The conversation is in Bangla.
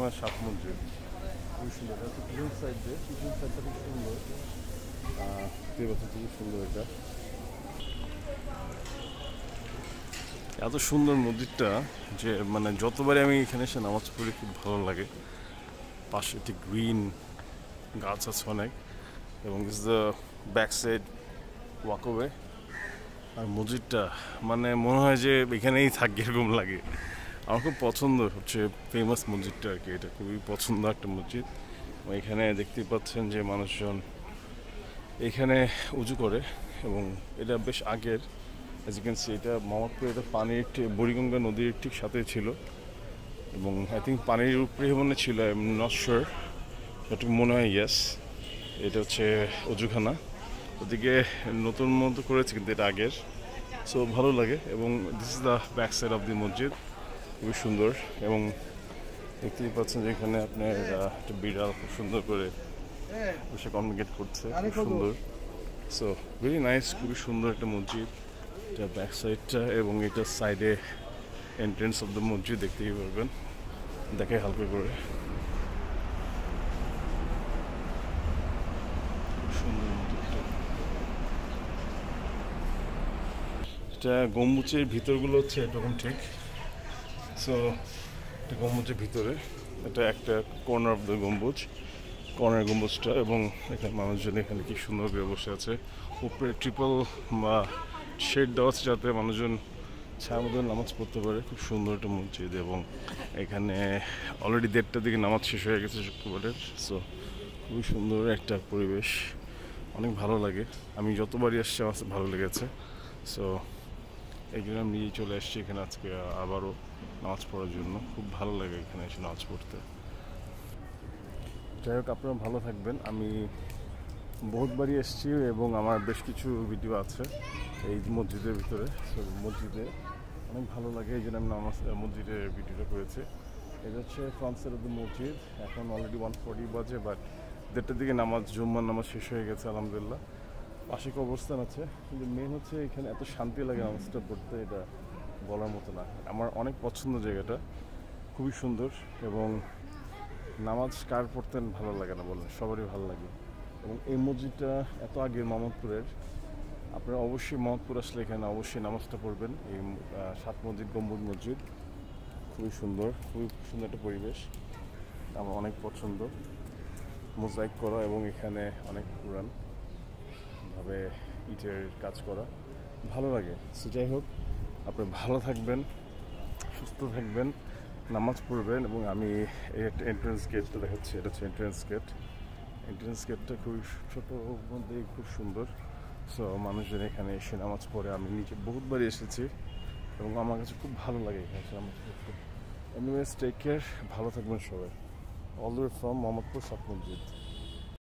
ফেমাস সাত মসজিদ, খুবই সুন্দর। এটা পিছন সাইড দিয়ে, পিছন সাইডটা খুব সুন্দর, দেখতে পাচ্ছেন খুবই সুন্দর। এটা এত সুন্দর মসজিদটা যে মানে যতবারই আমি এখানে এসে নামাজ পড়ি খুব ভালো লাগে। পাশে একটি গ্রিন গাছ আছে অনেক, এবং this the back side walkway. আর মসজিদটা মানে মনে হয় যে এখানেই থাকি এরকম লাগে। আমার খুব পছন্দ, হচ্ছে ফেমাস মসজিদটা আর কি। এটা খুবই পছন্দ একটা মসজিদ। এখানে দেখতেই পাচ্ছেন যে মানুষজন এখানে উজু করে, এবং এটা বেশ আগের। অ্যাজ ইউ ক্যান সি, এটা মোহাম্মদপুর, এটা পানির বুড়িগঙ্গা নদীর ঠিক সাথে ছিল, এবং আই থিঙ্ক পানির উপরে মনে ছিল, আই এম নট শিওর, যতটুকু মনে হয় ইয়েস। এটা হচ্ছে অজুখানা, ওদিকে নতুন মতো করেছে কিন্তু এটা আগের। সো ভালো লাগে, এবং this is the back side of the মসজিদ, খুবই সুন্দর। এবং দেখতেই পাচ্ছেন যে এখানে আপনার একটা বিড়াল খুব সুন্দর করে বসে কমিউনিকেট করছে, খুব সুন্দর। সো ভেরি নাইস, খুবই সুন্দর একটা মসজিদ। এটা ব্যাক সাইডটা, এবং এটা সাইডে এন্ট্রেন্স অফ দ্য মসজিদ দেখতেই পারবেন, দেখে হালকা করে। খুব সুন্দর মসজিদটা। এটা গম্বুজের ভিতরগুলো হচ্ছে এরকম ঠিক। সো এটা গম্বুজের ভিতরে, এটা একটা কর্নার অফ দ্য গম্বুজ, কর্নার গম্বুজটা। এবং এখানে মানুষজন এখানে কি সুন্দর করে বসে আছে। উপরে ট্রিপল বা শেড দেওয়া আছে যাতে মানুষজন ছায়ার মধ্যে নামাজ পড়তে পারে। খুব সুন্দর একটা মসজিদ, এবং এখানে অলরেডি 1:30টার দিকে নামাজ শেষ হয়ে গেছে শুক্রবারের। সো খুবই সুন্দর একটা পরিবেশ, অনেক ভালো লাগে। আমি যতবারই আসছি আমার ভালো লেগেছে। সো এই জন্য আমি নিজেই চলে এসেছি এখানে আজকে আবারও নামাজ পড়ার জন্য। খুব ভালো লাগে এখানে এসে নামাজ পড়তে। যাই হোক, আপনারা ভালো থাকবেন। আমি বহুতবারই এসেছি, এবং আমার বেশ কিছু ভিডিও আছে এই মসজিদের ভিতরে। সো মসজিদে অনেক ভালো লাগে, এই জন্য আমি মসজিদের ভিডিওটা করেছি। এটা হচ্ছে ফ্রন্ট সাইড অফ দ্য মসজিদ। এখন অলরেডি 1:40 বাজে, বাট 1:30টার দিকে জুম্মার নামাজ শেষ হয়ে গেছে আলহামদুলিল্লাহ। পাশে অবস্থান আছে, কিন্তু মেন হচ্ছে এখানে এত শান্তি লাগে নামাজটা পড়তে, এটা বলার মতো না। আমার অনেক পছন্দ জায়গাটা, খুবই সুন্দর। এবং নামাজ কার পড়তেন ভালো লাগে না বলেন, সবারই ভালো লাগে। এবং এই মসজিদটা এত আগের মোহাম্মদপুরের, আপনারা অবশ্যই মোহাম্মদপুর আসলে এখানে অবশ্যই নামাজটা পড়বেন। এই সাত মসজিদ, গম্বুজ মসজিদ, খুবই সুন্দর, খুবই সুন্দর একটা পরিবেশ, আমার অনেক পছন্দ। মোজাইক করা, এবং এখানে অনেক পুরানভাবে ইটের কাজ করা, ভালো লাগে। সো যাই হোক, আপনি ভালো থাকবেন, সুস্থ থাকবেন, নামাজ পড়বেন। এবং আমি এই একটা এন্ট্রেন্স গেটটা দেখাচ্ছি, এটা হচ্ছে এন্ট্রেন্স গেট। এন্ট্রেন্স গেটটা খুবই ছোটোর মধ্যেই খুব সুন্দর। সো মানুষজন এখানে এসে নামাজ পড়ে, আমি নিজে বহুতবারই এসেছি, এবং আমার কাছে খুব ভালো লাগে এখানে এসে নামাজ পড়তে। এনিওয়েজ, টেক কেয়ার, ভালো থাকবেন সবাই। All the way from Mohammadpur সাত মসজিদ।